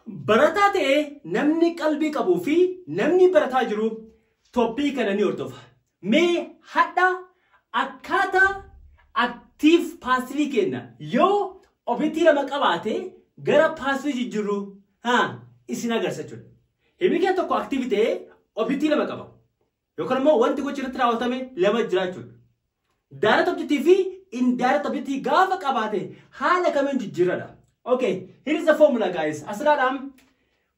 barataa ta'ee namni qalbii qabuu fi namni barataa jiru toppii kana ni hordofa. Mee hadha akkaataa active passive kenna yoo objectii lama qabaate gara passive jijjiirru isin agarsiisa. Himni kee tokko active ta'ee objectii lama qaba. Yookaan immoo wanti gochi irratti raawwatame lama jiraachuudha. Direct objective fi indirect objective gaafa qabaate haala kamiin jijjiirradha. Okay, here is the formula guys. Asalaam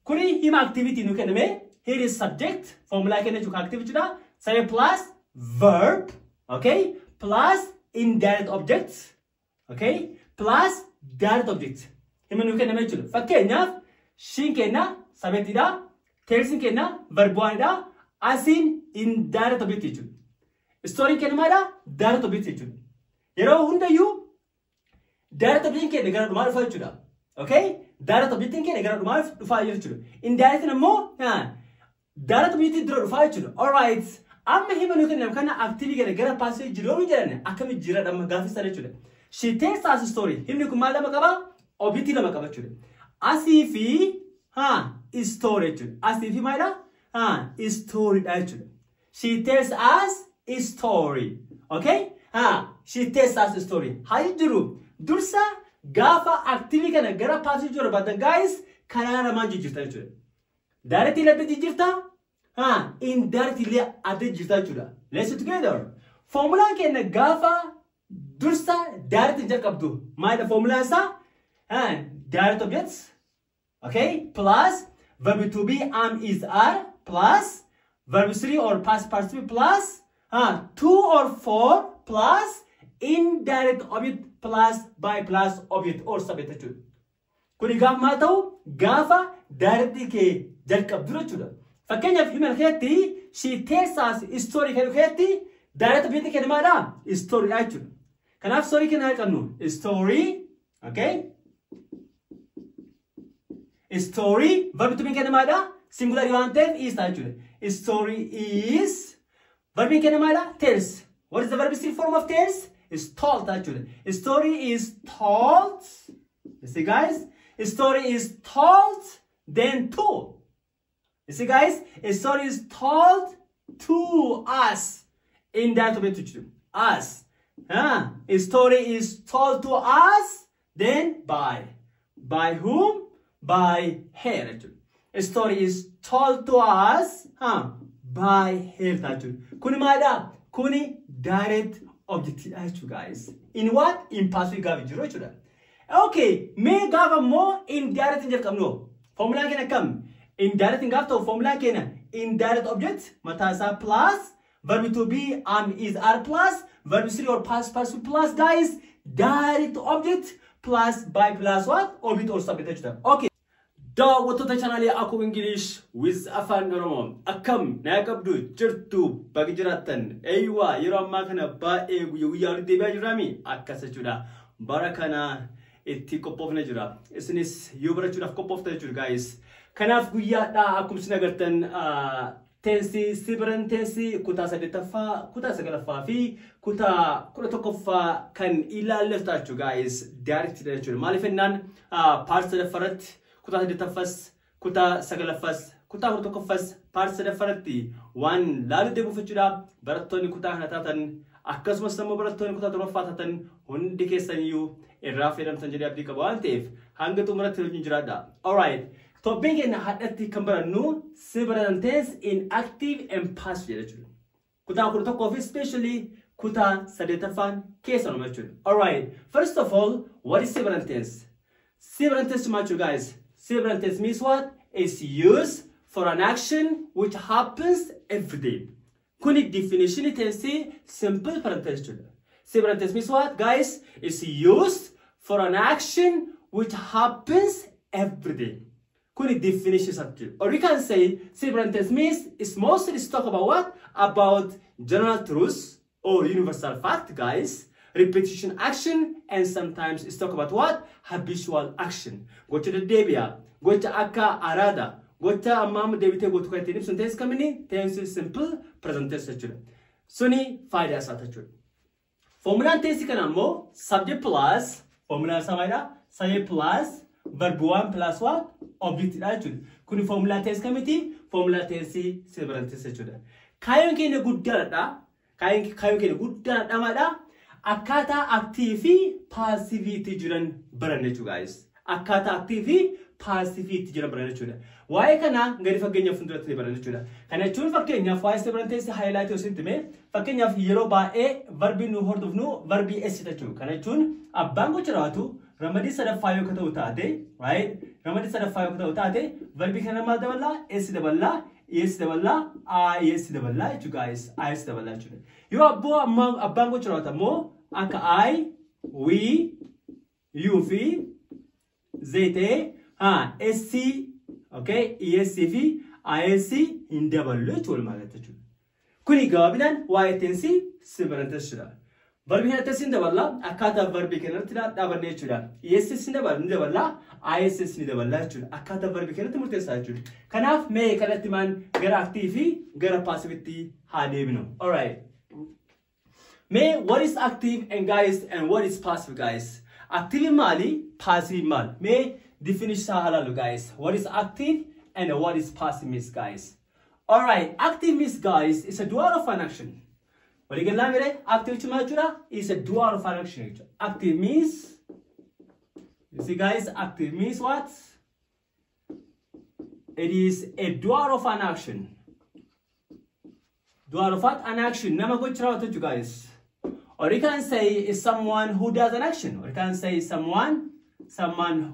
kuni hima activity nu kenname. Here is subject formula kenna chuka activity da. Say plus verb, okay? Plus indirect objects, okay? Plus direct object. Hima nu kenname chuka. Fakkeenyaaf shin kenna sabeti da, telsin kenna verb da, asin indirect object chuka. Story kenna da direct object chuka. Yeroo hundayyuu direct object kenna gara dhumaa dhufa jechuudha. Okay? Direct object kenna gara dhumaa dhufa jechuudha. Indirect nammoo direct object dura dhufa jechuudha. All right. Amma hima nu kenna kana active gara passive jiroo jedhane akkami jira dhamma gaafisa jechuudha. She tells us a story. Himni kun maal lama qaba? Object lama qaba jechuudha. Asii fi story jechuudha. Asii fi maal story dha jechuudha. She tells us a story. Okay? She tells us a story. How jiru? Dursa gafa active kana gara passive jira badan guys kana naman jijirta jechuudha. Directly ladde jijirta indirectly adde jijirta jechuudha. Let's do together. Formula kenna gafa dursa direct jalqabdu. Maal formula sa direct objects, okay, plus verb to be am is are plus verb 3 or past participle plus 2 or 4 plus indirect object plus by plus object or subject jechuudha. Kuni gaafa maal ta'u gaafa direct kee jalqabdu jechuudha. Fakkeenyaaf hima keetti she tells us story kan keetti direct object kenna maadha story dha jechuudha. Kanaaf story kenna qabnu story, okay? Story verb to be kenna maadha singular waan ta'eef is dha jechuudha. Story is verb kenna maadha tells. What is the verb form of tells? Is told actually. A story is told. You see guys? A story is told then to. You see guys? A story is told to us. In that way to us. A story is told to us then by. By whom? By her actually. A story is told to us by her actually. Kuni maada? Kuni direct object actually guys. In what? In passive gavi jiro chuda. Okay, me gava more indirect jalqabno. Formula kena kam? Indirect gafto formula kena indirect object matasa plus verb to be am is are plus verb 3 or past participle plus guys direct object plus by plus what? Object or subject chuda. Okay. Daawwattoota channel Aku English with Afaan Oromoo akkam na qabdu jirtu bagi jiraattan aywa yeroo ammaa kana baay'ee guyyaa walitti deebi'aa jirraami akkas jechuudha. Bara kana itti qophoofne jira. Isinis yoo barachuudhaaf qophooftan jechuudha guys. Kanaaf guyyaadha akkuma isin agartan tensi sibiran tensi kutaa 8ffaa kutaa 9ffaa fi kutaa 11ffaa kan ilaallatu jechuudha guys. Direct jechuudha. Maaliif ennaan part 3ffatti kutaa 8ffas kutaa 9ffas kutaa 11ffas part 3ffatti waan laalu deebifachuudha. Barattoonni kutaa kana taatan akkasumas immoo barattoonni kutaa 7ffaa taatan hundi keessaniyyuu irraa fayyadamtan jedhee abdii qaba waan ta'eef hanga xumuraatti wajjin jiraadha. Alright. Topiin keenya hadhatti kan barannu several tense in active and passive jechuudha. Kutaa 11ffaa fi especially kutaa 8ffaan keessa nama jechuudha. Alright. First of all, what is several tense? Several tense macho guys. Several tense means what? It's used for an action which happens every day. Kuni definition tense simple parenthesis chuda. Several tense means what guys? It's used for an action which happens every day. Kuni definition subject. Or you can say several tense means it's mostly talk about what? About general truths or universal fact guys. Repetition action and sometimes it's talk about what? Habitual action. Gocha debia, gocha akka arada, gocha amam debite gotu kai tense tense kamini tense simple present tense jechuudha. Suni faayida isaa jechuudha. Formula tense kana ammoo subject plus formula samaida subject plus verb 1 plus what? Object attitude. Kuni formula tense kamiti? Formula tense several tense jechuudha. Kaayoon keenya guddaadha. Kaayoon keenya guddaadha maadha. Akkaataa active passivity jiran baranne jechuudha guys. Akkaataa active passivity jiran baranne jechuudha. Waa'ee kana gadi fakkeenyaaf fuulduratti baranne jechuudha. Kana jechuun fakkeenyaaf waa'ee several tense highlight yoo sintime fakkeenyaaf yeroo baay'ee verbi nu hordofnu verbi s jechuudha. Kana jechuun abbaan gocha raawwatu Ramadi sadaffaa yoo ta'u taate, right? Ramadi sadaffaa yoo ta'u taate, verbi kana maal dabala? S dabala, es dabala, is dabala jechuudha guys. Is dabala jechuudha. Yoo abbaan gocha raawwata immoo akka I, we, you fi zete, sc, okay, es fi is hin dabalu jechuudha ማለት jechuudha. Kuni gabaabinaan waa'ee tensi severantes jechuudha. Verbi kana tensi dabala akkaataa verbi kanatti dhaabanne jechuudha. Es ni dabala, is ni dabala jechuudha. Akkaataa verbi kanatti murteessaa jechuudha. Kanaaf mee kanatti maan gara active fi gara passivetti haa deebinu. All right. May what is active and guys and what is passive guys? Active mali, passive mal. May definition halalu guys. What is active and what is passive means guys? All right. Active means guys is a dual of an action. What you can active is a dual of an action. Active means, you see guys, active means what? It is a dual of an action. Dual of what? An action. Nama go to you guys. Or you can say is someone who does an action. Or you can say someone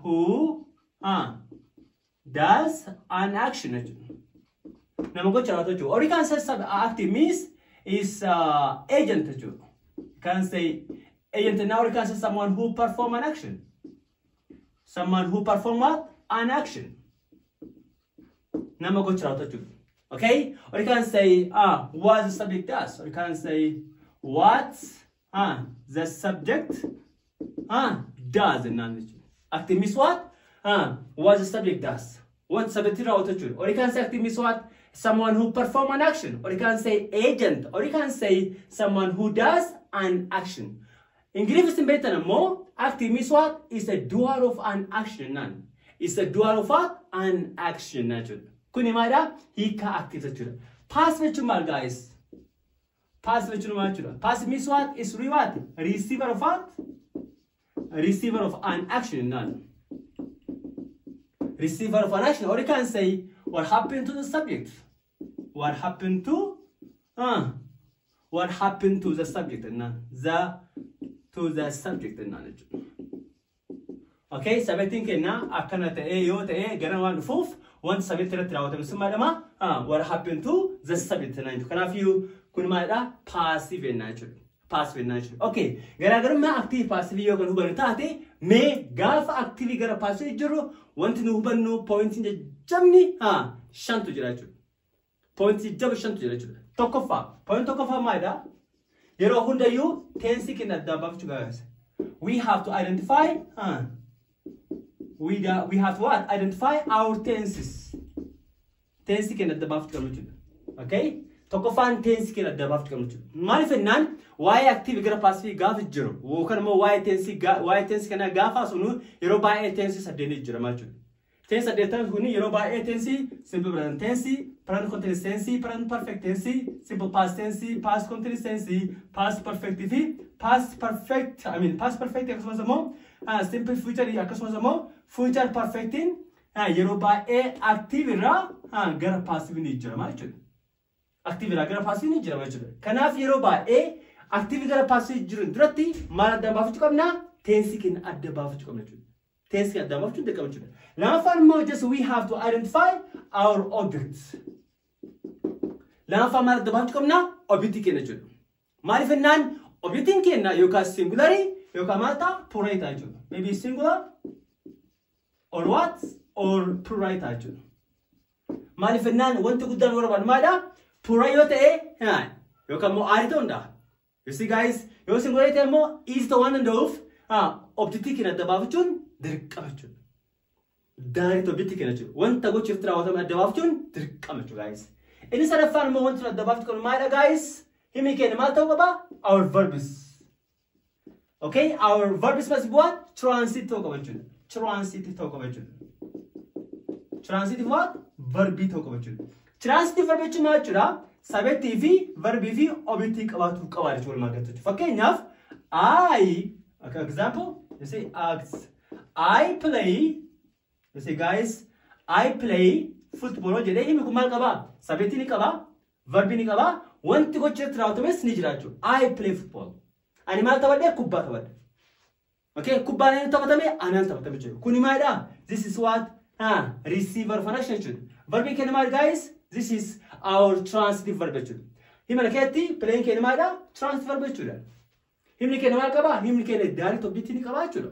who does an action. Nama go to you. Or you can say active means is agent too. You can say agent now. You can say someone who perform an action. Someone who perform what? An action. Nama go to okay? Or you can say what the subject does. Or you can say what the subject does in knowledge. Active means what? What the subject does. What subject is. Or you can say active means what? Someone who perform an action. Or you can say agent. Or you can say someone who does an action. In Greek is better more. Active means what? It's a dual of an action. It's a dual of what? An action. Kunimada hika active. Passive guys. Passive means what? It's what? Receiver of what? Receiver of an action. Receiver of an action. Or you can say what happened to the subject. What happened to the subject? To the subject. Okay, subject kenna akana ta'e yo ta'e garan wan fuf one subject ratrawata mismadama what happened to the subject na kana you kun maada passive nature. Passive nature. Okay, garaagarummaa active passive yoo kan hubannu taate mee gaafa active gara passive jiru wanti nu hubannu point jamni shantu jira jechuudha. Point jabu shantu jira jechuudha. Tokkoffaa point tokkoffaa maada yeroo hundayyuu tense kenna adda baafachuu gaafas. We have to identify we have to what? Identify our tenses. Tense kenna adda baafachuu gaafachuu. Okay? Tokkoffaan tense kenna adda baafachuu gaafachuu. Maaliif ennaan why active gara passive gaaf jiru wo kan mo why tense kana gaafa sunu yeroo baay'ee tense saddeet jira machuudha. Tense saddeetan kuni yeroo baay'ee tense simple present tense, present continuous tense, present perfect tense, simple past tense, past continuous tense, past perfect fi past perfect akkasumas mo simple future akkasumas mo future perfecting yeroo baay'ee active irraa gara passive ni jira machuudha. Active irraa gara passive ni jira machuudha. Kanaaf yeroo baay'ee active gara passive jiru duratti maal adda baafachuu qabna? Tense kin adda baafachuu qabna jechuudha. Tense kin adda baafachuu qabna jechuudha. Lammaffaan just we have to identify our objects. Lammaffaan maal adda baafachuu qabna? Object kenna jechuudha. Maaliif ennaan objectiin kenna yookaan singulari yookaan maal ta'a plural ta'a jechuudha. Maybe singular or what or plural ta'a jechuudha. Maaliif ennaan wanti guddaan warabaan maadha? Plural yoo ta'e yookaan moo aari ta'uu danda'a. You see guys, you singularity more is the one and of objective in the bafchun, direct direct objective in a one tago chief travel at the bafchun, direct guys. Instead of fun moment at the bafchun, my guys, he make a matter about our verbs. Okay, our verbs must be what? Transit to transitive ta'uu qaba jechuudha. Transitive what? Verbii ta'uu qaba jechuudha. Transitive verb jechuun maal jechuudha? Subjective fi verbii fi objective qabaachuu qaba jechuudha walumaa galatti. Fakkeenyaaf example, you say acts. I play, you say guys, I play football. Jedhee himi kun maal qaba? Subjective ni qaba, verbii ni qaba, wanti gochatti raawwatames ni jira jechuudha. I play football. Ani maal taphadhe? Kubbaa taphadhe. Okay, kubbaa ni taphatame, ani taphatame jechuudha. Kuni maalidha? This is what receiver function jechuudha. Verbii kenna maal guys? This is our transitive verb jechuudha. Himna keetti playing kenna maalidha? Transitive verb jechuudha. Himni kenna maal qaba? Himni kenna direct object ni qaba jechuudha.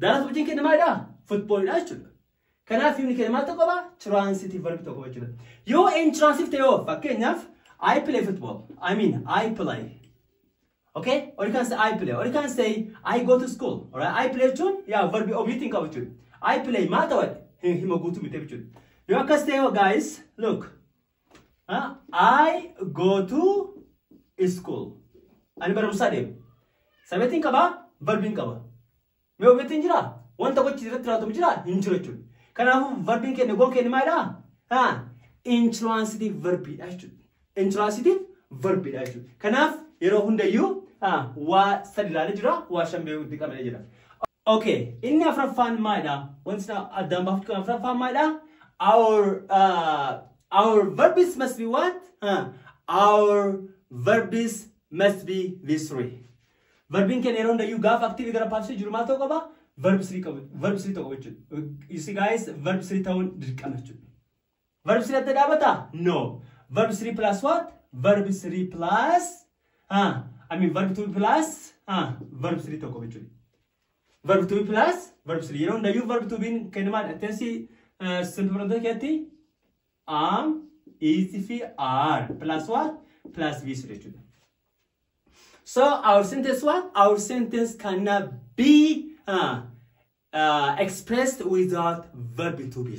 Direct object kenna maalidha? Football dha jechuudha. Kanaaf himni kenna maal ta'uu qaba? Transitive verb ta'uu qaba jechuudha. Yoo intransitive ta'e yoo fakkeenyaaf I play football. I mean I play. Okay? Or you can say I play. Or you can say I go to school. Alright? I play jechuun yaa verbi object ni qaba jechuudha. I play maal ta'u? Hima guutuu miti jechuudha. Yoo akkas ta'e yoo guys, look. I go to school. Ani barumsa deemu. Sabeetiin qaba, verbiin qaba. Mee objectiin jira? Wanta gochi irratti raawwatamu jira? Hin jiru jechuudha. Kanaafuu verbiin kenna goon kenna maalidha? Intransitive verbiidha jechuudha. Intransitive verbiidha jechuudha. Kanaaf yeroo hundayyuu waa sadi ilaalee jira, waa shan beekuutti qabamee jira. Okay, inni afuraffaan maalidha? Wanti addaan baafatu kan afuraffaan maalidha? Our verbs must be what? Our verbs must be these three. Verbiin kenna yeroo hundayyuu gaafa active gara passive jiru maal ta'uu qaba? Verb 3 ta'uu qaba jechuudha. You see guys, verb 3 ta'uun dirqama jechuudha. Verb 3 adda dhaabata? No. Verb 3 plus what? Verb 3 plus verb 2 plus verb 3 ta'uu qaba jechuudha. Verb 2 plus verb 3 yeroo hundayyuu verb 2 biin kenna maal tensi simple present keetti am, is fi are plus what? Plus v jechuudha. So our sentence what? Our sentence cannot be expressed without verb to be.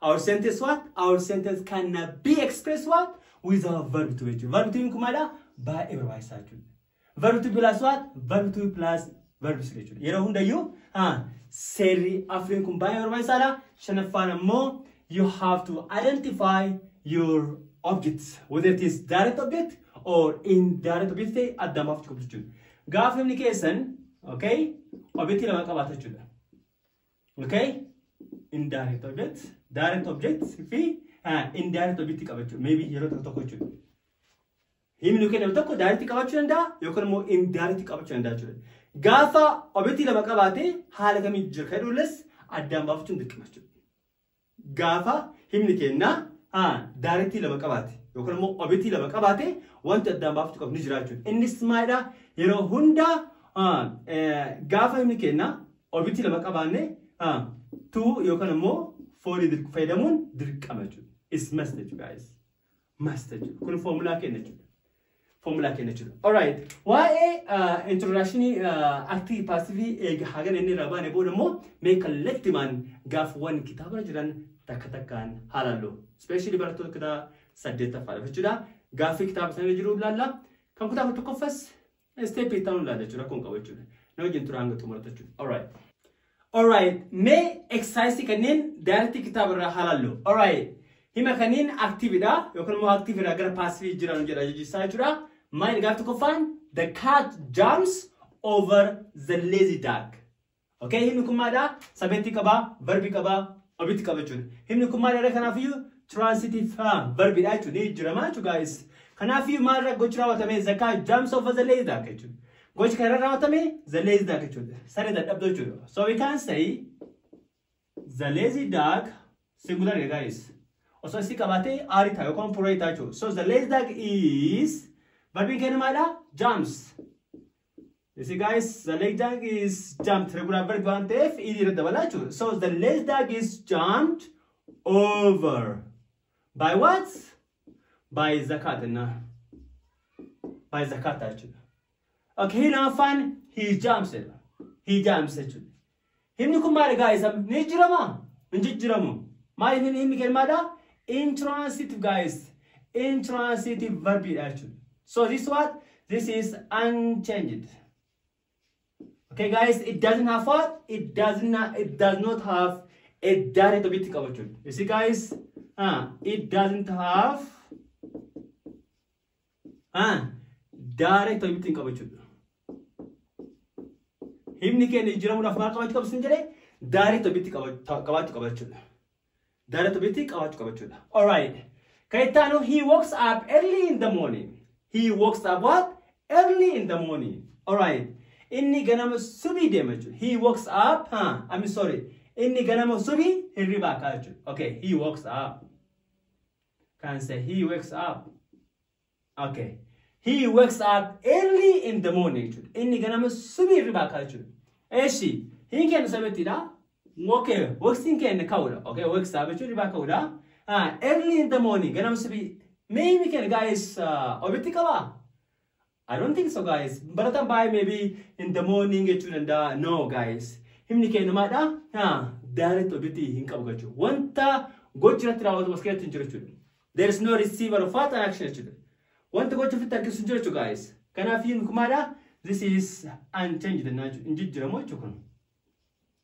Our sentence what? Our sentence cannot be expressed what? Without verb to be. Verb to be kumada by every side. Verb to be plus what? Verb to be plus verb to be. Yero hundayu seri afrin kum by every side. Shanafana mo you have to identify your objects, whether it is direct object or indirect object at the mouth of the Graph communication, okay? Object lama qabata jechuudha. Okay? Indirect object, direct object, fi indirect object qaba jechuudha. Maybe yeroo tokko jechuudha. Himni kenna tokko direct qabachuu danda'a yookaan immoo indirect qabachuu danda'a jechuudha. Gaafa object lama qabaate haala kamiin jira jedhules addaan baafachuun dirqama jechuudha. Gaafa himni kenna direct lama qabaate yookaan immoo object lama qabaate wanti addaan baafachuu qabu ni jira jechuudha. Innis maalidha? Yeroo hunda gaafa himni kenna object lama qabaanne to yookaan immoo for fayyadamuun dirqama jechuudha. It's must guys. Must jechuudha. Kun formula kenna jechuudha. Formula kenna jechuudha. Alright. Waa'ee introduction active passive hagan inni irraa baane booda immoo mee kallattimaan gaafawwan kitaaba jiran takka takkaan haalallu. Especially barattoota kutaa 8ffaa jechuudha. Gaaffii kitaaba sana jiru ilaalla. Kan kutaaba tokkoffas step itti aanu ilaalla jechuudha kun qabu jechuudha. Na wajjin tura hanga xumurata jechuudha. Alright. Alright. Mee exercise kanneen direct kitaaba irraa haalallu. Alright. Hima kanneen active dha yookaan immoo active irraa gara passive jiran jedha jechuudha jechuudha. Maal gaaf tokkoffaan the cat jumps over the lazy dog. Okay, himni kun maadha? Sabeetti qaba, verbi qaba, object qaba jechuudha. Himni kun maadha kanaafiyyuu transitive verb dha jechuudha. Ni jirama jechuudha guys. Kanaafiyyuu maalirra gochi raawwatame the cat jumps over the lazy dog jechuudha. Gochi kana raawwatame the lazy dog jechuudha. Saree dadhabdoo jechuudha. So we can say the lazy dog singular guys. Also si qabate arita yookaan purita jechuudha. So the lazy dog is verbi kenna maadha? Jumps. You see guys, the lazy dog is jumped. Regular verb waan ta'eef idii irra dabala jechuudha. So the lazy dog is jumped over. By what? By zakat. By zakat jechuudha. Okay, now fun. He jumps. He jumps jechuudha. Himni kun maali guys? Ni jirama? Ni jiramu. Maali himni kenna maadha? Intransitive guys. Intransitive verb jechuudha. So this what? This is unchanged. Okay, guys, it doesn't have what? It does not have a direct objective qabachu. You see, guys, it doesn't have direct objective qabachu. Himni ke nijra munaf mar qabachu qabsin jere direct objective qabachu. Direct objective qabachu. All right. Kaitano, he wakes up early in the morning. He wakes up what? Early in the morning. All right. Inni ganama subi demaju. He wakes up. I'm sorry. Inni ganama subi hirriba kaju. Okay. He wakes up. Can say he wakes up. Okay. He wakes up early in the morning. Inni ganama subi hirriba kaju. Eshi. He can say metida. Okay. Wakes in can kauda. Okay. Wakes up. Hirriba kauda. Early in the morning. Ganama subi. Maybe can guys obitikaba. I don't think so, guys. But by maybe in the morning, no, guys. Himni ke namada, direct obiti hinkabugachu. Wanta gochira was getting to. There is no receiver of what action. Want to go to fit guys. Can I feel kumada? This is unchanged in Jijramochukun.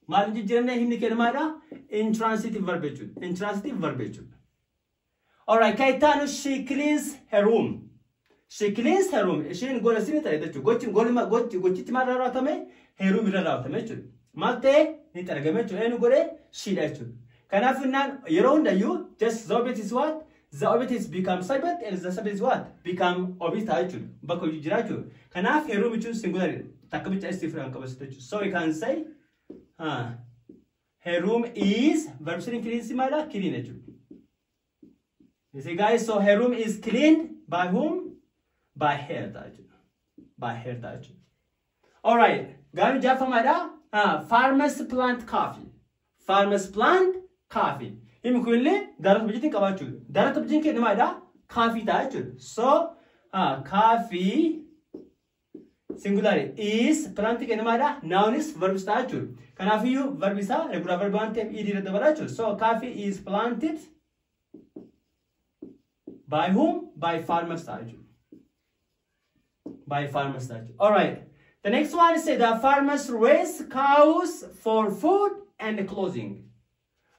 Maljirne himni ke namada, intransitive verbatim. Intransitive verbatim. Alright, Kaitano, she cleans her room. She cleans her room. She ain't gonna see it. Her room is Malte, Nitaragamento, she let you. Can I find around you? Just the object is what? The object is become cyber and the subject is what? Become object. Bako Jiraju. Can I have her room singular? Takamit is different. So we can say, her room is verb clean. You see, guys, so her room is cleaned by whom? By her touch. By her touch. Alright. Gami Jafamada. Farmers plant coffee. Farmers plant coffee. Himkulle, Darat Bijin Kabachu. Darat Bijin Kedamada, coffee touch. So, coffee singular is planting Kedamada, noun is verb statue. Kanafiu, verbisa, regular verb ante, idir the varachu. So, coffee is planted by whom? By farmers statue. By farmers statue. Alright. The next one is the farmers raise cows for food and clothing.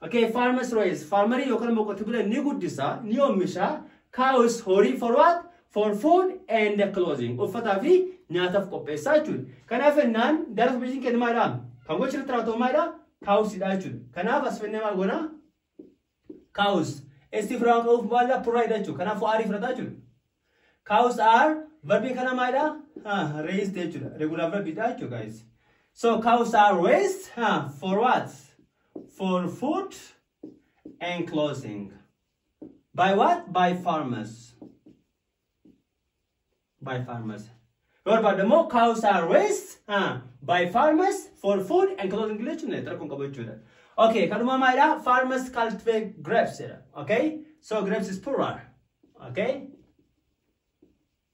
Okay, farmers raise. Farmeri yokan mokotibula nigudisa, niomisha, cows hori for what? For food and clothing. Ufatavi, nyataf kopesachun. Kanaf nan, daraf bijin kedmara. Kangochira tratomaira, cows idachun. Kanaf asvenema gona? Cows. Esti frank of wala puraidachun. Kanaf ari fratachun. Cows are verbi kanamaida? Raised regular verb guys. So cows are raised for what? For food and clothing. By what? By farmers. By farmers. What about the more cows are raised by farmers for food and clothing? Okay, Kadumamaida, farmers cultivate grapes. Okay, so grapes is plural. Okay.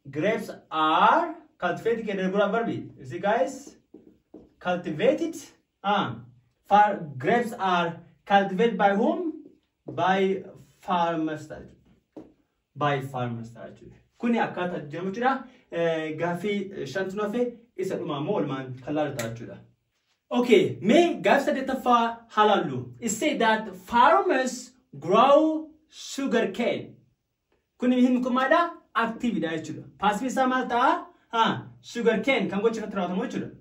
Grapes are cultivated in regular verb. You see, guys? Cultivated. Grapes are cultivated by whom? By farmers. By farmers. Kuni akata jamuchira gafi shantunafe isa umamol man kalal tachura. Okay, me gafsa detafa halalu. It said that farmers grow sugar cane. Kuni him kumada activity. Passive samalta sugar cane.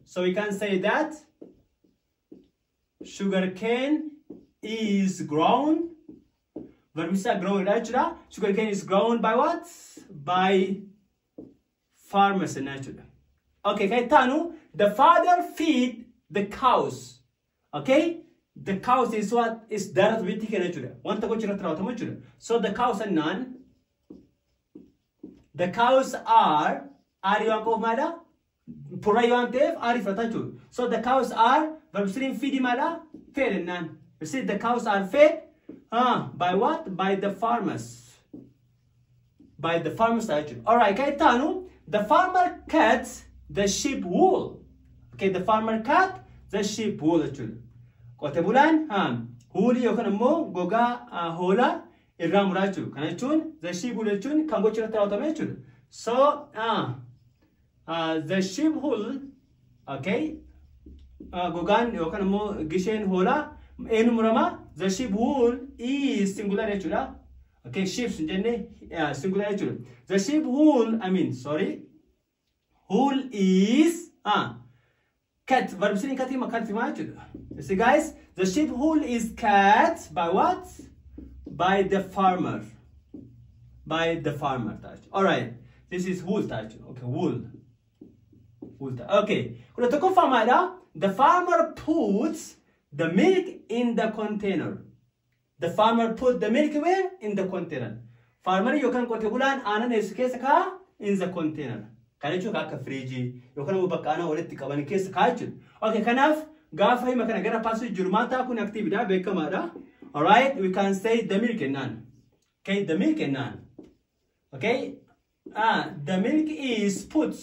So we can say that sugar cane is grown. Vermisa grown. Sugar cane is grown by what? By farmers naturally. Okay, Kaitanu, the father feed the cows. Okay? The cows is what? Is direct with naturally. So the cows are none. The cows are Ariwako Purayantev Arifratachu. So the cows are Verbstream Fidimada fed and none. You see the cows are fed by what? By the farmers. By the farmers actually. Alright, Kaitanu, the farmer cuts the sheep wool. Okay, the farmer cut the sheep wool actually. Kotebulan, Huli Yokanamo, Goga Hola. Iramurachu, Kanachun, the sheep wool chun, Kambocha automation. So, the sheep wool, okay, gogaan yookaan immoo gisheen hoolaa eenyu murama the sheep wool is singular jechuudha. Okay, sheep jenne singular jechuudha. The sheep wool wool is cut. Verb sini kati makati majuda. You see guys, the sheep wool is cut by what? By the farmer. By the farmer touch. All right. This is wool touch. Okay, wool. Wool touch. Okay. Kuna toko farmer. The farmer puts the milk in the container. The farmer put the milk where? In the container. Farmer yokan kote bulan anan esukesa ka in the container. Kanichu kaka friji. Yokan ubakana waletti kabani kes kaichu. Okay, kanaf gafa hima kana gara pasu jurmata kun activity beka mada. All right, we can say the milk and none. Okay, the milk and none. Okay, the milk is put.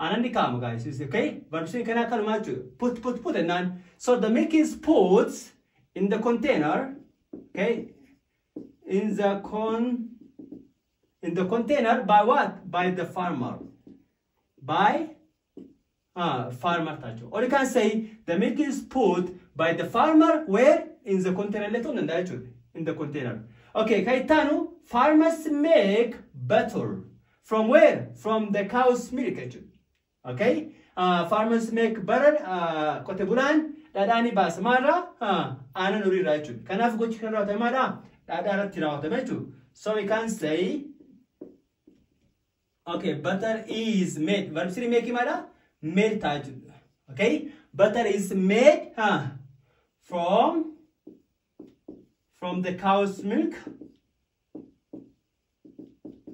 Anandi kam guys, is okay. Verb say kana kalmachu put and none. So the milk is put in the container. Okay, in the container by what? By the farmer. By farmer tacho. Or you can say the milk is put by the farmer where? In the container. In the container. Okay, kaitanu, farmers make butter. From where? From the cow's milk. Okay, farmers make butter. Kote bulan, dadani basmara. Ana nuri raichu. Kanaf gochi kanrata mara. Dadara tirauta mechu. So we can say, okay, butter is made. Verb siri make mara? Made tachu. Okay, butter is made from the cow's milk.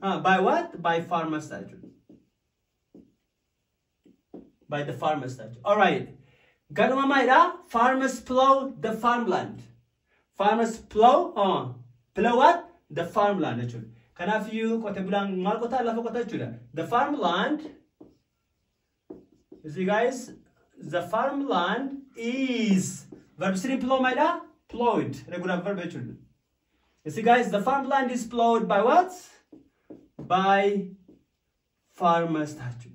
By what? By farmer's tachu. By the farmer's tachu. All right. Ganuma maida, farmers plow the farmland. Farmers plow, plow what? The farmland actually. Kanaf you kote bulang mal kota lafa kota chula. The farmland. You see guys, the farmland is verb siri plow maida, plowed. Regular verb actually. You see guys, the farmland is plowed by what? By farmers tachu.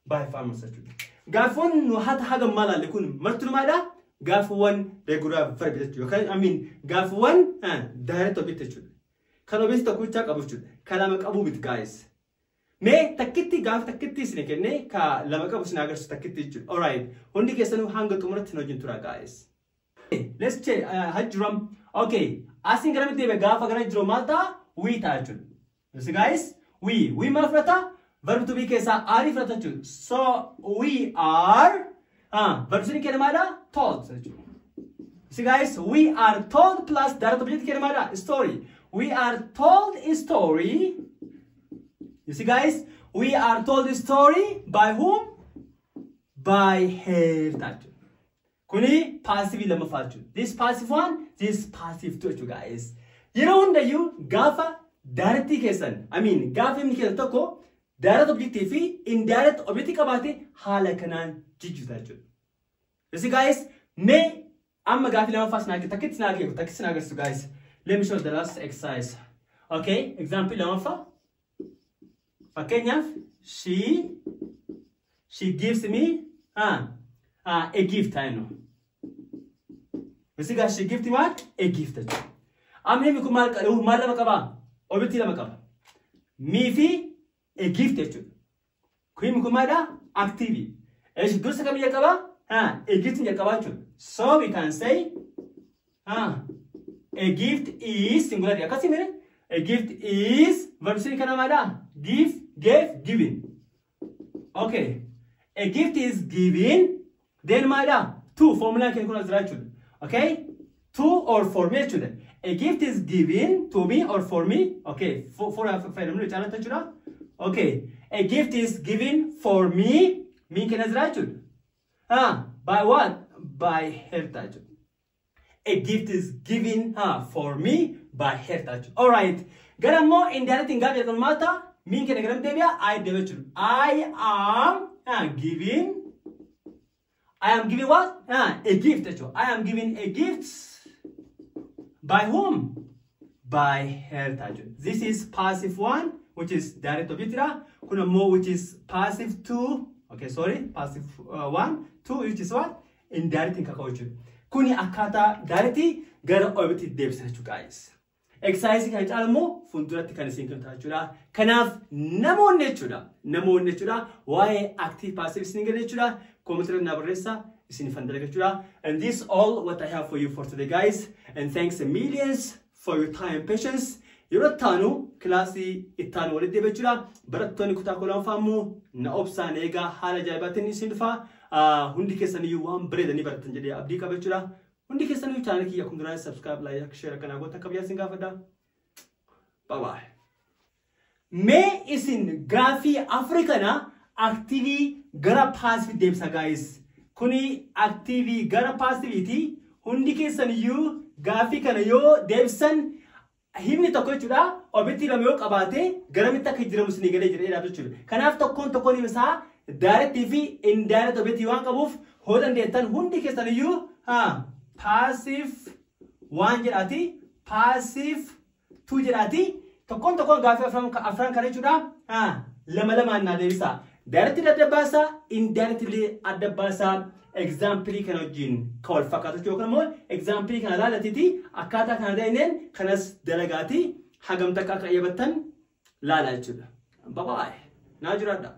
By farmers tachu. Gafon no hat haga mala lekun marturmada gafwan regular verb tachu. Okay, I mean gafwan direct obit tachu. Kano bisi takucha kabuchu. Kalama kabubit guys. Me takitti gaf takitti sinekenne ka lama kabus nagar takitti chu. All right. Hundi kesanu hanga tumurat no jintura guys. Let's check hajram. Okay. Asing garamit debe gafa garan jro malta we tachu. You see guys? We malfrata verb to be kesa arif ratachu. So we are verb sini kena mada told. See guys, we are told plus darat object kena mada story. We are told a story. You see guys, we are told a story by whom? By her tachu. Kuni passive lama falchu. This passive one, this passive two guys. You know that you gafa directly kesan. I mean gafa imni kesa toko direct objective fi indirect objective kabate halakanan jiju tachu. You see guys, me amma gafi lama fast nage takits nage so guys. Let me show the last exercise. Okay, example lama fa Kenya, she gives me a gift. I know. You see guys, she gives me what? A gift. I'm here to mark lama kaba. Obiti lama kaba. Me fi a gift. Kuim kumada active. Esh dursa kami yakaba. A gift yakaba. So we can say a gift is singular. A gift is verb sini kana mada. Give, gave, given. Okay. A gift is given. Then mada. Two formula can kuna zrachud. Okay. To or for me chud. A gift is given to me or for me. Okay. For okay. A gift is given for me. Me can zrachud. By what? By her touch. A gift is given for me by her touch. All right. Garamo indirect ingabi at mata. Mean can debia. I am giving. I am giving what? A gift. I am giving a gift. By whom? By her touch. This is passive one, which is direct obitira. Kuna mo, which is passive two. Okay. Okay, sorry. Passive 1, 2, which is what? Indirect in kakao. Kuni akata directly gara obiti debsa guys. Exercise kan caalmo funduratti kan isin kan taachudha. Kanaaf namoonni jechuudha waa'ee active passive listening jechuudha. Commentary na barreessa isin fandala jechuudha. And this all what I have for you for today guys. And thanks a millions for your time and patience. Yeroo taanu kilaasii ittaanu walitti deebi'uudha. Barattoonni kutaa kolaan faamu na obsaan eegaa haala ajaa'ibaatiin isin dhufa. Hundi keessaniyyuu waan bareedanii baratan jedhee abdii qaba jechuudha. Hundi keessaniyyuu channel kiyya kun duraan subscribe, like, share kana goota akka biyyaa isin gaafadha. Bye bye. Mee isin gaafii Afrikana active gara passive deebisa guys. Kuni active gara passivity hundi keessaniyyuu gaafii kana yoo deebisan himni tokko jechuudha. Obitti lama yoo qabaate garamitti akka jiramu isin galee jedhee jechuudha. Kanaaf tokkoon isaa direct fi indirect obitti waan qabuuf hoo dandeettan hundi keessaniyyuu passive 1 jedhaati, passive 2 jedhaati. Tokkoon gaafii afran kana jechuudha. Lama na deebisa. Directly adda baasa, indirectly adda baasa. Example kana wajjin ka wal fakkaatu yookaan immoo example kana laalatiti akkaataa kana dayneen kanas dalagaati hagamta akka qayyabattan laala jechuudha. Bye bye. Naa jiraadha.